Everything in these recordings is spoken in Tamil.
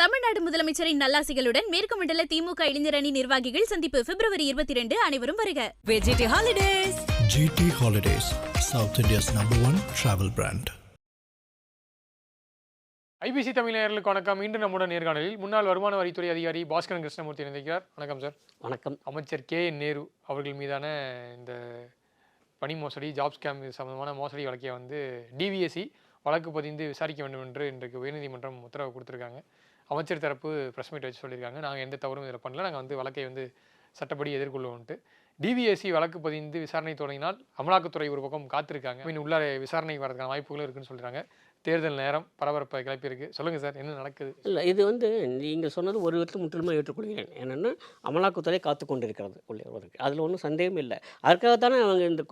தமிழ்நாடு முதலமைச்சரின் நல்லாசிகளுடன் மேற்கு மண்டல திமுக இளைஞர் அணி நிர்வாகிகள் சந்திப்பு February 22 அனைவரும் வருக. GT Holidays. GT Holidays, South India's #1 travel brand. IBC Tamil நேயர்களுக்கு வணக்கம். இன்று நம்முடன் நேர்காணலில் முன்னாள் வருமான வரித்துறை அதிகாரி பாஸ்கரன் கிருஷ்ணமூர்த்தி இணைந்திருக்கிறார். வணக்கம் சார். வணக்கம். அமைச்சர் KN நேரு அவர்கள் மீதான இந்த பணி மோசடி, ஜாப் ஸ்கேம் சம்பந்தமான மோசடி வழக்கை வந்து டிவிஎஸ்சி வழக்கு பதிந்து விசாரிக்க வேண்டும் என்று இன்றைக்கு உயர்நீதிமன்றம் உத்தரவு கொடுத்துருக்காங்க. அமைச்சர் தரப்பு ப்ரெஸ் மீட் வச்சு சொல்லியிருக்காங்க, நாங்கள் எந்த தவறும் இதில் பண்ணல, நாங்கள் வந்து வழக்கை வந்து சட்டப்படி எதிர்கொள்வோம்ட்டு. டிவிஎஸ்சி வழக்கு பதிந்து விசாரணை தொடங்கினால் அமலாக்கத்துறை ஒரு பக்கம் காத்திருக்காங்க, உள்ளார விசாரணை வரதுக்கான வாய்ப்புகளும் இருக்குன்னு சொல்கிறாங்க. தேர்தல் நேரம் பரபரப்பை கிளப்பியிருக்கு. சொல்லுங்கள் சார், என்ன நடக்குது? இல்லை, இது வந்து நீங்கள் சொன்னது ஒரு விதத்தில் முற்றிலுமாக ஏற்றுக்கொள்கிறேன். என்னென்னா அமலாக்கத்துறை காத்து கொண்டிருக்கிறது உள்ளே வருது, அதில் ஒன்றும் சந்தேகம் இல்லை. அதுக்காகத்தானே அவங்க இந்த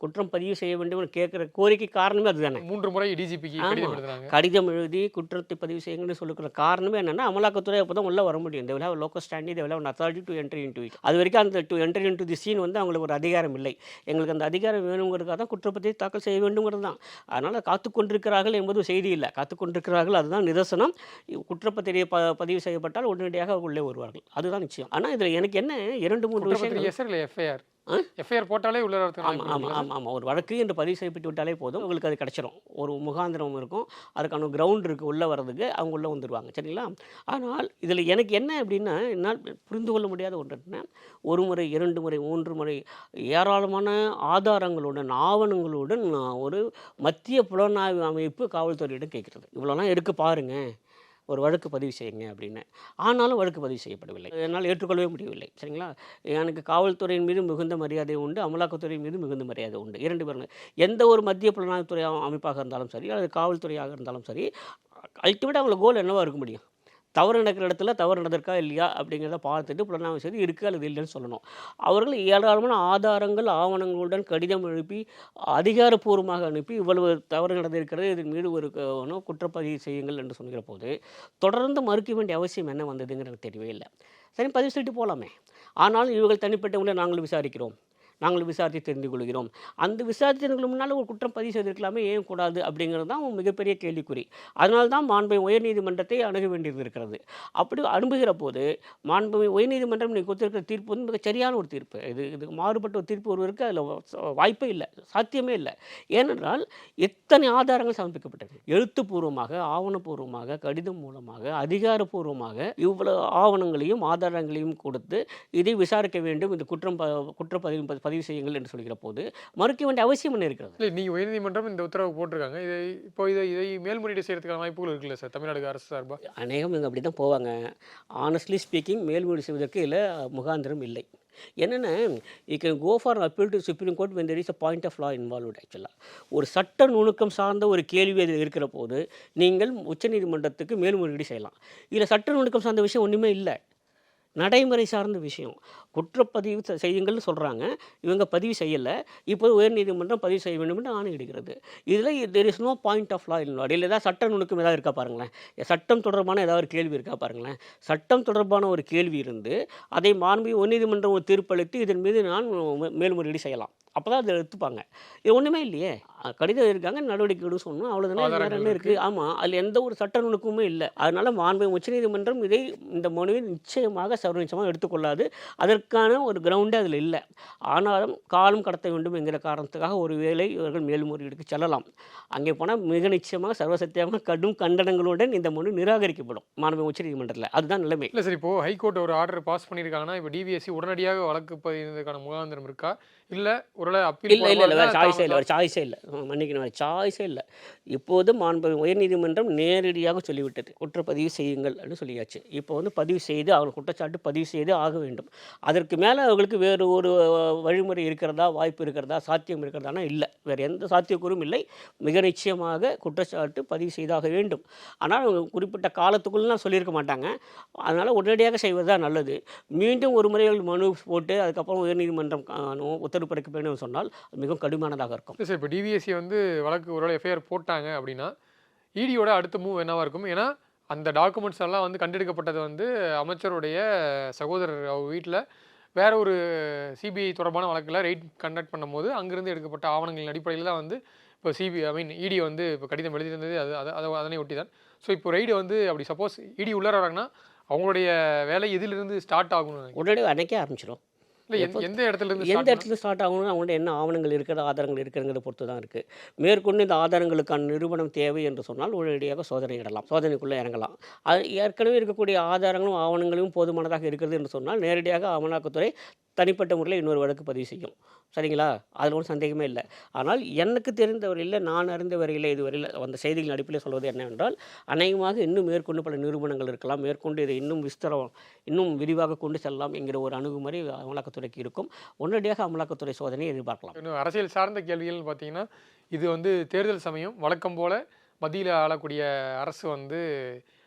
குற்றம் பதிவு செய்ய வேண்டும் கேட்குற கோரிக்கை காரணமே அதுதானே. 3 முறை டிஜிபிக்கு கடிதம் எழுதி குற்றத்தை பதிவு செய்யுங்கன்னு சொல்லிக்கிற காரணமே என்னென்னா அமலாக்கத்துறை அப்போ தான் உள்ளே வர முடியும். இந்த லோக்கல் ஸ்டாண்டி இந்த authority to entry into it. அது வரைக்கும் அந்த to entry into the scene வந்து அவங்களுக்கு ஒரு அதிகாரம் இல்லை. எங்களுக்கு அந்த அதிகாரம் வேணுங்கிறதுக்காக தான் குற்றப்பத்திரிகை தாக்கல் செய்ய வேண்டுங்கிறது தான். அதனால் காத்துக்கொண்டு இருக்கிறார்கள் என்பது செய்தி இல்லை, காத்துக்கொண்டிருக்கிறார்கள், அதுதான் நிதர்சனம். குற்றப்பத்திரிகை பதிவு செய்யப்பட்டால் உடனடியாக உள்ளே வருவார்கள், அதுதான் நிச்சயம். ஆனால் இதில் எனக்கு என்ன 2-3 விஷயம். எஃப்ஐஆர் போட்டாலே உள்ள. ஆமாம், ஒரு வழக்கு என்று பதிவு செய்யப்பட்டு விட்டாலே போதும், உங்களுக்கு அது கிடச்சிரும். ஒரு முகாந்திரம் இருக்கும், அதுக்கான கிரவுண்ட் இருக்குது, உள்ளே வர்றதுக்கு அவங்க உள்ளே வந்துடுவாங்க. சரிங்களா? ஆனால் இதில் எனக்கு என்ன அப்படின்னா, என்னால் புரிந்து கொள்ள முடியாத ஒன்றுன்னா, 1 முறை 2 முறை 3 முறை ஏராளமான ஆதாரங்களுடன் ஆவணங்களுடன் ஒரு மத்திய புலனாய்வு அமைப்பு காவல்துறையிடம் கேட்குறது, இவ்வளோலாம் எடுக்க பாருங்கள், ஒரு வழக்கு பதிவு செய்யுங்க அப்படின்னு. ஆனாலும் வழக்கு பதிவு செய்யப்படவில்லை. என்னால் ஏற்றுக்கொள்ளவே முடியவில்லை. சரிங்களா? எனக்கு காவல்துறையின் மீது மிகுந்த மரியாதை உண்டு, அமலாக்கத்துறையின் மீது மிகுந்த மரியாதை உண்டு. 2 பேரும் எந்த ஒரு மத்திய புலனாய்வுத்துறை அமைப்பாக இருந்தாலும் சரி, அல்லது காவல்துறையாக இருந்தாலும் சரி, அல்டிமேட்டாக அவங்களோட கோல் என்னவாக இருக்க முடியும்? தவறு நடக்கிற இடத்துல தவறு நடந்திருக்கா இல்லையா அப்படிங்கிறத பார்த்துட்டு புலனாய்வு செய்து இருக்குது அல்லது இல்லைன்னு சொல்லணும். அவர்கள் ஏராளமான ஆதாரங்கள் ஆவணங்களுடன் கடிதம் எழுப்பி அதிகாரப்பூர்வமாக அனுப்பி இவ்வளவு தவறு நடந்திருக்கிறது, இதன் மீது ஒரு குற்றப்பதிவு செய்யுங்கள் என்று சொல்கிற போது தொடர்ந்து மறுக்க வேண்டிய அவசியம் என்ன வந்ததுங்கிறது தெரியவே இல்லை. சரி, பதிவு செய்துட்டு போகலாமே. ஆனாலும் இவர்கள் தனிப்பட்டவங்களை நாங்கள் விசாரிக்கிறோம், நாங்கள் விசாரித்து தெரிந்து கொள்கிறோம். அந்த விசாரித்தவர்களுக்கு முன்னால் ஒரு குற்றம் பதிவு செய்திருக்கலாமே, ஏன் கூடாது அப்படிங்கிறது தான் மிகப்பெரிய கேள்விக்குறி. அதனால தான் மாண்புமிகு உயர்நீதிமன்றத்தை அணுக வேண்டியது இருக்கிறது. அப்படி அனுப்புகிற போது மாண்புமிகு உயர்நீதிமன்றம் நீங்கள் கொடுத்திருக்கிற தீர்ப்பு வந்து மிக சரியான ஒரு தீர்ப்பு. இது மாறுபட்ட ஒரு தீர்ப்பு வருவதற்கு அதில் வாய்ப்பே இல்லை, சாத்தியமே இல்லை. ஏனென்றால் எத்தனை ஆதாரங்கள் சமர்ப்பிக்கப்பட்டது, எழுத்துப்பூர்வமாக, ஆவணப்பூர்வமாக, கடிதம் மூலமாக, அதிகாரப்பூர்வமாக இவ்வளவு ஆவணங்களையும் ஆதாரங்களையும் கொடுத்து இதை விசாரிக்க வேண்டும், இந்த குற்றப்பதிவு பதிவு செய்யுங்கள் என்று சொல்கிற போது மறுக்க வேண்டிய அவசியம் என்ன இருக்கிறது? இல்லை, நீங்கள் உயர்நீதிமன்றம் இந்த உத்தரவு போட்டிருக்காங்க, இதை மேல்முறையீடு செய்யறதுக்கான வாய்ப்புகள் இருக்குல்ல சார் தமிழ்நாடு அரசு சார்பாக? அநேகம் இங்கே அப்படி தான் போவாங்க. ஆனஸ்ட்லி ஸ்பீக்கிங், மேல்முறையீடு செய்வதற்கு இல்லை, முகாந்திரம் இல்லை. என்னென்னா, you can go for appeal to Supreme Court when there is a point of law involved. ஆக்சுவலாக ஒரு சட்ட நுணுக்கம் சார்ந்த ஒரு கேள்வி அதில் இருக்கிற போது நீங்கள் உச்சநீதிமன்றத்துக்கு மேல்முறையீடு செய்யலாம். இதில் சட்ட நுணுக்கம் சார்ந்த விஷயம் ஒன்றுமே இல்லை, நடைமுறை சார்ந்த விஷயம். குற்றப்பதிவு செய்யுங்கள்னு சொல்கிறாங்க, இவங்க பதிவு செய்யலை. இப்போது உயர்நீதிமன்றம் பதிவு செய்ய வேண்டும் என்று ஆணையிடுகிறது. இதில் there is no point of law involved. இல்லை, ஏதாவது சட்ட நுணுக்கம் ஏதாவது இருக்கா பாருங்களேன், சட்டம் தொடர்பான ஏதாவது ஒரு கேள்வி இருக்கா பாருங்களேன். சட்டம் தொடர்பான ஒரு கேள்வி இருந்து அதை மாண்புமிகு உயர்நீதிமன்றம் ஒரு தீர்ப்பளித்து இதன் மீது நான் மேல்முறையீடு செய்யலாம், அப்போ தான் அதை எடுத்துப்பாங்க. இது ஒன்றுமே இல்லையே, கடிதம் இருக்காங்க, நடவடிக்கை எடுக்க சொன்னோம், அவ்வளோதானே இருக்குது. ஆமாம், அதில் எந்த ஒரு சட்ட நுணுக்கமுமே இல்லை. அதனால் மாண்புமிகு உச்சநீதிமன்றம் இந்த மனுவை நிச்சயமாக சர்வநிச்சயமாக எடுத்துக்கொள்ளாது. அதற்கான ஒரு கிரவுண்டே அதில் இல்லை. ஆனாலும் காலம் கடத்த வேண்டும் என்கிற காரணத்துக்காக ஒரு வேளை இவர்கள் மேல்முறையீடுக்கு செல்லலாம். அங்கே போனால் மிக நிச்சயமாக சர்வசத்தியமாக கடும் கண்டனங்களுடன் இந்த மனு நிராகரிக்கப்படும் மாண்புமிகு உச்சநீதிமன்றத்தில். அதுதான் நிலைமை. இல்லை சார், இப்போது ஹைகோர்ட் ஒரு ஆர்டர் பாஸ் பண்ணியிருக்காங்கன்னா, இப்போ டிவிஎஸ்சி உடனடியாக வழக்கு பதிவதற்கான முகாந்திரம் இருக்கா? இல்லை ஒரு அப்பீல்? இல்லை, வேறு சாய்ஸே இல்லை, வேறு சாய்ஸே இல்லை, மன்னிக்கணும், வேறு சாய்ஸே இல்லை. இப்போது மாண்புமிகு உயர்நீதிமன்றம் நேரடியாக சொல்லிவிட்டது, குற்றப்பதிவு செய்யுங்கள் அப்படின்னு சொல்லியாச்சு. இப்போ வந்து பதிவு செய்து அவங்க குற்றச்சாட்டு பதிவு செய்து ஆக வேண்டும். அதற்கு மேலே அவர்களுக்கு வேறு ஒரு வழிமுறை இருக்கிறதா, வாய்ப்பு இருக்கிறதா, சாத்தியம் இருக்கிறதானா? இல்லை, வேறு எந்த சாத்தியக்கூறும் இல்லை. மிக நிச்சயமாக குற்றச்சாட்டு பதிவு செய்தாக வேண்டும். ஆனால் அவங்க குறிப்பிட்ட காலத்துக்குள்ளே சொல்லியிருக்க மாட்டாங்க. அதனால் உடனடியாக செய்வது தான் நல்லது. மீண்டும் ஒரு முறை மனு போட்டு அதுக்கப்புறம் உயர்நீதிமன்றம் உத்தரவு பிறக்க வேண்டும் சொன்னால் மிகவும் கடுமையானதாக இருக்கும். சார், இப்போ டிவிஎஸ்சி வந்து வழக்கு ஒரு எஃப்ஐஆர் போட்டாங்க அப்படின்னா இடியோட அடுத்த மூவ் என்னவாக இருக்கும்? ஏன்னா அந்த டாக்குமெண்ட்ஸ் எல்லாம் வந்து கண்டெடுக்கப்பட்டது வந்து அமைச்சருடைய சகோதரர் அவர் வீட்டில் வேற ஒரு சிபிஐ தொடர்பான வழக்கில் ரைட் கண்டக்ட் பண்ணும்போது அங்கிருந்து எடுக்கப்பட்ட ஆவணங்களின் அடிப்படையில் தான் வந்து இப்போ இடி வந்து இப்போ கடிதம் எழுதியிருந்தது, அதனை ஒட்டி தான். ஸோ இப்போ ரைடு வந்து அப்படி சப்போஸ் இடி உள்ளார வராங்கன்னா அவங்களுடைய வேலை எதிலிருந்து ஸ்டார்ட் ஆகணும்? உடனே அன்னைக்கே ஆரம்பிச்சிடும். இல்லை எந்த இடத்துல இருந்து எந்த இடத்துல ஸ்டார்ட் ஆகணும்னு அவங்கள்ட்ட என்ன ஆவணங்கள் இருக்கிறது, ஆதாரங்கள் இருக்கிறங்கிறத பொறுத்து தான் இருக்குது. மேற்கொண்டு இந்த ஆதாரங்களுக்கான நிரூபணம் தேவை என்று சொன்னால் உடனடியாக சோதனையிடலாம், சோதனைக்குள்ளே இறங்கலாம். அது ஏற்கனவே இருக்கக்கூடிய ஆதாரங்களும் ஆவணங்களும் போதுமானதாக இருக்கிறது என்று சொன்னால் நேரடியாக அமலாக்கத்துறை தனிப்பட்ட முறையில் இன்னொரு வழக்கு பதிவு செய்யும். சரிங்களா? அதில் ஒன்றும் சந்தேகமே இல்லை. ஆனால் எனக்கு தெரிந்தவரையில், நான் அறிந்தவரையில், இதுவரையில் அந்த செய்திகளின் அடிப்படையில் சொல்வது என்னவென்றால், அநேகமாக இன்னும் மேற்கொண்டு பல நிரூபணங்கள் இருக்கலாம், மேற்கொண்டு இதை இன்னும் இன்னும் விரிவாக கொண்டு செல்லலாம் என்கிற ஒரு அணுகுமுறை அமலாக்கத்துறைக்கு இருக்கும். உடனடியாக அமலாக்கத்துறை சோதனையை எதிர்பார்க்கலாம். இன்னும் அரசியல் சார்ந்த கேள்விகள் பார்த்தீங்கன்னா, இது வந்து தேர்தல் சமயம் வழக்கம் போல் மத்தியில் ஆளக்கூடிய அரசு வந்து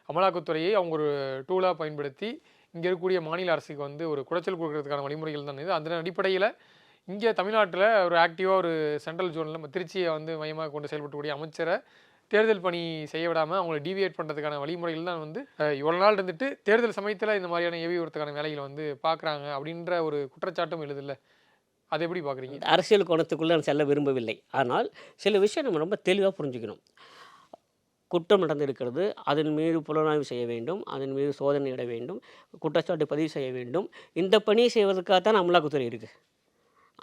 அமலாக்கத்துறையை அவங்க ஒரு டூலாக பயன்படுத்தி இங்கே இருக்கக்கூடிய மாநில அரசுக்கு வந்து ஒரு குடைச்சல் கொடுக்கறதுக்கான வழிமுறைகள் தான் இது. அந்த அடிப்படையில் இங்கே தமிழ்நாட்டில் ஒரு ஆக்டிவாக ஒரு சென்ட்ரல் ஜோனில் நம்ம திருச்சியை வந்து மையமாக கொண்டு செயல்படக்கூடிய அமைச்சரை தேர்தல் பணி செய்ய விடாமல் அவங்களை டீவியேட் பண்ணுறதுக்கான வழிமுறைகள் தான் வந்து இவ்வளோ நாள் இருந்துட்டு தேர்தல் சமயத்தில் இந்த மாதிரியான ஏவி விடுறதுக்கான வேலைகளை வந்து பார்க்குறாங்க அப்படின்ற ஒரு குற்றச்சாட்டும் எழுதில்லை. அதை எப்படி பார்க்குறீங்க? அரசியல் கோணத்துக்குள்ளே நான் செல்ல விரும்பவில்லை. ஆனால் சில விஷயம் நம்ம ரொம்ப தெளிவாக புரிஞ்சுக்கணும். குற்றம் நடந்திருக்கிறது, அதன் மீது புலனாய்வு செய்ய வேண்டும், அதன் மீது சோதனையிட வேண்டும், குற்றச்சாட்டு பதிவு செய்ய வேண்டும். இந்த பணியை செய்வதற்காகத்தான் அமலாக்கத்துறை இருக்குது.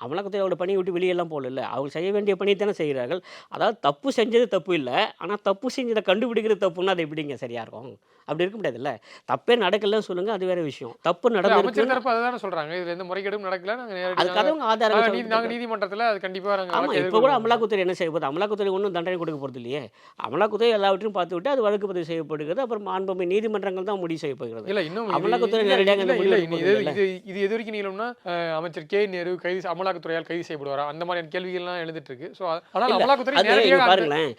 அமலாக்கத்துறையோட பணியை விட்டு வெளியெல்லாம் போகல. அவங்க செய்ய வேண்டிய பணியை தானே செய்கிறார்கள். அதாவது தப்பு செஞ்சது தப்பு இல்லை, ஆனால் தப்பு செஞ்சதை கண்டுபிடிக்கிறது தப்புன்னா அது எப்படிங்க சரியாக இருக்கும்? அப்படி இருக்க முடியாதுல்ல. தப்பே நடக்கலன்னு சொல்லுங்கள், அது வேறு விஷயம். தப்பு நடந்திருக்கு, அதுதானே சொல்கிறாங்க. இதில் எந்த முறைகேடும் நடக்கல, அதுக்காக அவங்க ஆதாரம் நாங்கள் நீதிமன்றத்தில் அது கண்டிப்பாக ஆமாம். இப்போ கூட அமலாக்கத்துறை என்ன செய்ய போகுது? அமலாக்கத்துறை ஒன்றும் தண்டனை கொடுக்க போகிறது இல்லையே. அமலாக்கத்துறை எல்லாவற்றையும் பார்த்து விட்டு அது வழக்கு பதிவு செய்யப்படுகிறது. அப்புறம் மாண்புமிகு நீதிமன்றங்கள் தான் முடிவு செய்யப்படுகிறது. இல்லை இன்னும் அமலாக்கத்துறை நேரடியாக இது எது வரைக்கும் நீளம்னா அமைச்சர் கே நேரு கைது அமலாக்கத்துறையால் கைது செய்யப்படுவாரா அந்த மாதிரியான கேள்விகள்லாம் எழுதிட்டு இருக்கு. ஸோ ஆனால் அமலாக்கத்துறை பாருங்களேன்,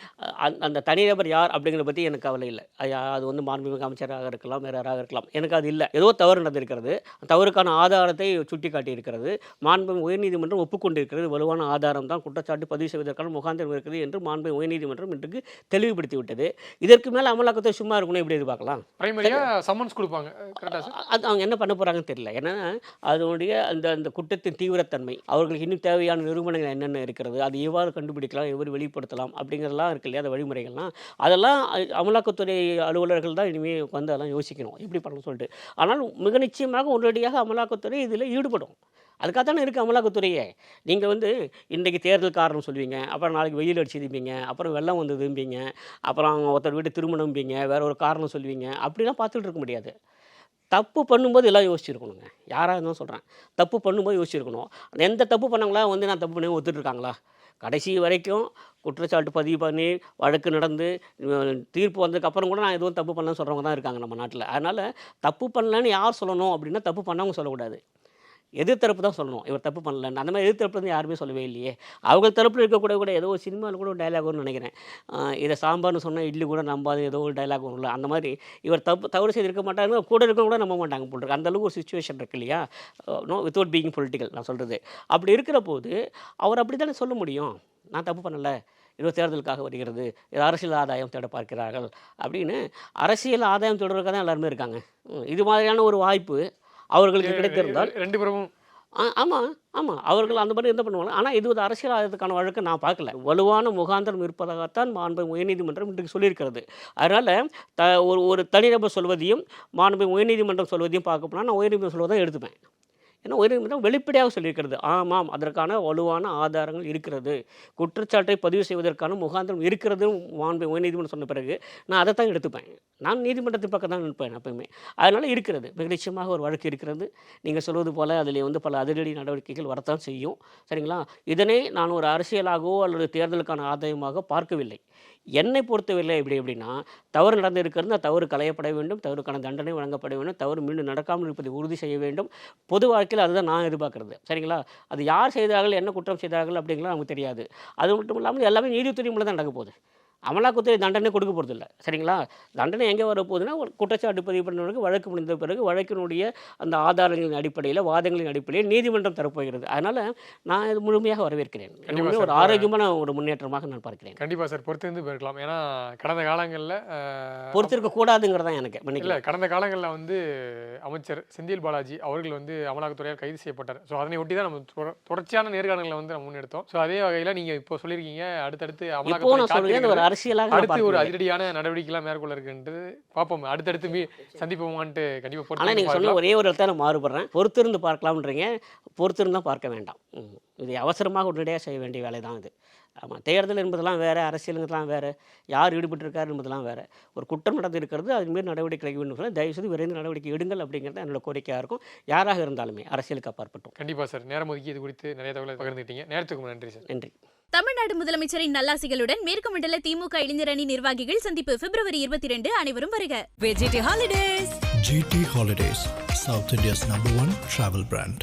அந்த தனிநபர் யார் அப்படிங்கிறத பற்றி எனக்கு கவலை இல்லை. அது வந்து மாண்புமிகு அமைச்சராக இருக்கலாம், வேற யாராக இருக்கலாம், எனக்கு அது இல்லை. ஏதோ தவறு நடந்திருக்கிறது, தவறுக்கான ஆதாரத்தை சுட்டி காட்டியிருக்கிறது, மாண்புமிகு உயர்நீதிமன்றம் ஒப்புக்கொண்டிருக்கிறது, வலுவான ஆதாரம் தான், குற்றச்சாட்டு பதிவு செய்வதற்கான முகாந்திரம் இருக்குது என்று மாண்புமிகு உயர்நீதிமன்றம் இன்றைக்கு தெளிவுபடுத்தி விட்டது. இதற்கு மேலே அமலாக்கத்துறை சும்மா இருக்கணும் எப்படி எதிர்பார்க்கலாம்? சம்மன்ஸ் கொடுப்பாங்க. அது அவங்க என்ன பண்ண போகிறாங்கன்னு தெரியல. ஏன்னா அதனுடைய அந்த குற்றத்தின் தீவிரத்தன்மை, அவர்களுக்கு இன்னும் தேவையான நிறுவனங்கள் என்னென்ன இருக்கிறது, அது எவ்வாறு கண்டுபிடிக்கலாம், எவ்வாறு வெளிப்படுத்தலாம் அப்படிங்கிறதெல்லாம் இருக்கு இல்லையா, அந்த வழிமுறைகள்லாம் அதெல்லாம் அமலாக்கத்துறை அலுவலர்கள் தான் இனிமேல் வந்து அதெல்லாம் யோசிக்கணும் எப்படி பண்ணணும்னு சொல்லிட்டு. ஆனால் மிக நிச்சயமாக உடனடியாக அமலாக்கத்துறை இதில் ஈடுபடும். அதுக்காக தானே இருக்குது அமலாக்கத்துறையே. நீங்கள் வந்து இன்றைக்கி தேர்தல் காரணம் சொல்லுவீங்க, அப்புறம் நாளைக்கு வெயில் அடிச்சுதும்பீங்க, அப்புறம் வெள்ளம் வந்ததும்பீங்க, அப்புறம் ஒருத்தர் வீட்டு திருமணம்பீங்க, வேற ஒரு காரணம் சொல்லுவீங்க. அப்படிலாம் பார்த்துட்டு இருக்க முடியாது. தப்பு பண்ணும்போது எல்லாம் யோசிச்சிருக்கணுங்க. யாராக இருந்தாலும் சொல்கிறேன், தப்பு பண்ணும்போது யோசிச்சிருக்கணும். எந்த தப்பு பண்ணாங்களா வந்து நான் தப்பு பண்ணி ஒத்துட்ருக்காங்களா? கடைசி வரைக்கும் குற்றச்சாட்டு பதிவு பண்ணி வழக்கு நடந்து தீர்ப்பு வந்ததுக்கப்புறம் கூட நான் எதுவும் தப்பு பண்ணலன்னு சொல்கிறவங்க தான் இருக்காங்க நம்ம நாட்டில். அதனால் தப்பு பண்ணலன்னு யார் சொல்லணும் அப்படின்னா, தப்பு பண்ணவங்க சொல்லக்கூடாது, எதிர்த்தரப்பு தான் சொல்லணும் இவர் தப்பு பண்ணலன்னு. அந்த மாதிரி எதிர்த்தரப்பு வந்து யாருமே சொல்லவே இல்லையே. அவங்க தரப்பில் இருக்கக்கூட ஏதோ ஒரு சினிமாவில் கூட ஒரு டைலாக் வரும்னு நினைக்கிறேன். இதை சாம்பார்னு சொன்னால் இட்லி கூட நம்பாது ஏதோ ஒரு டைலாக் வரும்ல, அந்த மாதிரி இவர் தவறு செய்திருக்க மாட்டாங்க, கூட இருக்க கூட நம்ப மாட்டாங்க போட்டுருக்கு. அந்தளவுக்கு ஒரு சுச்சுவேஷன் இருக்கு இல்லையா, வித்தவுட் பீயிங் பொலிட்டிக்கல் நான் சொல்கிறது. அப்படி இருக்கிற போது அவர் அப்படி தானே சொல்ல முடியும், நான் தப்பு பண்ணலை, இது தேர்தலுக்காக வருகிறது, இது அரசியல் ஆதாயம் தேட பார்க்கிறார்கள் அப்படின்னு. அரசியல் ஆதாயம் தேடுறதுக்காக தான் எல்லாருமே இருக்காங்க. இது மாதிரியான ஒரு வாய்ப்பு அவர்களுக்கு கிடைத்திருந்தால் ரெண்டு பேரும் ஆமாம் அவர்கள் அந்த மாதிரி என்ன பண்ணுவாங்க. ஆனால் இது ஒரு அரசியல் ஆதாயத்துக்கான வழக்கு நான் பார்க்கல. வலுவான முகாந்திரம் இருப்பதாகத்தான் மாண்புமிகு உயர்நீதிமன்றம் இன்றைக்கு சொல்லியிருக்கிறது. அதனால் ஒரு தனிநபர் சொல்வதையும் மாண்புமிகு உயர்நீதிமன்றம் சொல்வதையும் பார்க்க போனால் நான் உயர்நீதிமன்றம் சொல்வதை எடுத்துப்பேன். ஏன்னா உயர்நீதிமன்றம் வெளிப்படையாக சொல்லியிருக்கிறது, ஆமாம் அதற்கான வலுவான ஆதாரங்கள் இருக்கிறது, குற்றச்சாட்டை பதிவு செய்வதற்கான முகாந்திரம் இருக்கிறது மாண்புமிகு உயர்நீதிமன்றம் சொன்ன பிறகு நான் அதை தான் எடுத்துப்பேன். நான் நீதிமன்றத்தின் பக்கம் தான் நிற்பேன் எப்பவுமே. அதனால் இருக்கிறது, மிக நிச்சயமாக ஒரு வழக்கு இருக்கிறது. நீங்கள் சொல்வது போல் அதில் வந்து பல அதிரடி நடவடிக்கைகள் வரத்தான் செய்யும். சரிங்களா? இதனை நான் ஒரு அரசியலாகவோ அல்லது தேர்தலுக்கான ஆதாயமாக பார்க்கவில்லை. என்னை பொறுத்தவரை எப்படின்னா, தவறு நடந்திருக்கிறது, அந்த தவறு களையப்பட வேண்டும், தவறுக்கான தண்டனை வழங்கப்பட வேண்டும், தவறு மீண்டும் நடக்காமல் இருப்பதை உறுதி செய்ய வேண்டும். பொது வாழ்க்கையில் அதுதான் நான் எதிர்பார்க்குறது. சரிங்களா? அது யார் செய்தார்கள், என்ன குற்றம் செய்தார்கள் அப்படிங்கலாம் நமக்கு தெரியாது. அது மட்டும் இல்லாமல் எல்லாமே நீதித்துறை மூலம் தான் நடக்க போகுது. அமலாக்கத்துறை தண்டனை கொடுக்க போகிறதில்ல. சரிங்களா? தண்டனை எங்கே வரப்போகுதுன்னா, ஒரு குற்றச்சாட்டு பதிவு பண்ணவர்களுக்கு வழக்கு முடிந்த பிறகு வழக்கினுடைய அந்த ஆதாரங்களின் அடிப்படையில், வாதங்களின் அடிப்படையில் நீதிமன்றம் தரப்போகிறது. அதனால் நான் இது முழுமையாக வரவேற்கிறேன். ஒரு ஆரோக்கியமான ஒரு முன்னேற்றமாக நான் பார்க்கிறேன். கண்டிப்பாக சார், பொறுத்திருந்து போயிருக்கலாம். ஏன்னா கடந்த காலங்களில் பொறுத்திருக்க கூடாதுங்கிறதான் எனக்கு இல்லை. கடந்த காலங்களில் வந்து அமைச்சர் செந்தில் பாலாஜி அவர்கள் வந்து அமலாக்கத்துறையால் கைது செய்யப்பட்டார். ஸோ அதனை ஒட்டி தான் நம்ம தொடர்ச்சியான நேர்காணல்களை வந்து நம்ம முன்னெடுத்தோம். ஸோ அதே வகையில் நீங்கள் இப்போ சொல்லியிருக்கீங்க, அடுத்தடுத்து அமலாக்கத்துறை அரசியலாக நான் அடுத்து ஒரு பார்க்கவில்லை. அதிரடியான நடவடிக்கைலாம் மேற்கொள்ள இருக்குன்றது பார்ப்போம். அடுத்தடுத்து சந்திப்போமான்ட்டு கண்டிப்பாக ஆனால் நீங்கள் சொன்ன ஒரே ஒரு இடத்துல நான் மாறுபடுறேன். பொறுத்திருந்து பார்க்கலாம்ன்றீங்க, பொறுத்திருந்தால் பார்க்க வேண்டாம். இது அவசரமாக உடனடியாக செய்ய வேண்டிய வேலை தான் இது. ஆமாம், தேர்தல் என்பதெல்லாம் வேறு, அரசியலுங்கிறதுலாம் வேறு, யார் ஈடுபட்டிருக்காரு என்பதெல்லாம் வேறு. ஒரு குற்றம் நடந்து இருக்கிறது, அதுமாரி நடவடிக்கை எடுக்க வேண்டும் சொல்ல தயவுசெய்து விரைந்து நடவடிக்கை எடுங்கள் அப்படிங்கிறது என்னோட கோரிக்கையாக இருக்கும். யாராக இருந்தாலுமே அரசியலுக்கு அப்பாற்பட்டோம். கண்டிப்பாக சார். நேரம் ஒதுக்கி இது குறித்து நிறைய தகவலை பகிர்ந்துட்டீங்க. நேரத்துக்கு நன்றி சார். நன்றி. தமிழ்நாடு முதலமைச்சரின் நல்லாசிகளுடன் மேற்கு மண்டல திமுக இளைஞர் அணி நிர்வாகிகள் சந்திப்பு February 22 அனைவரும் வருக. GT Holidays, South India's #1 travel brand.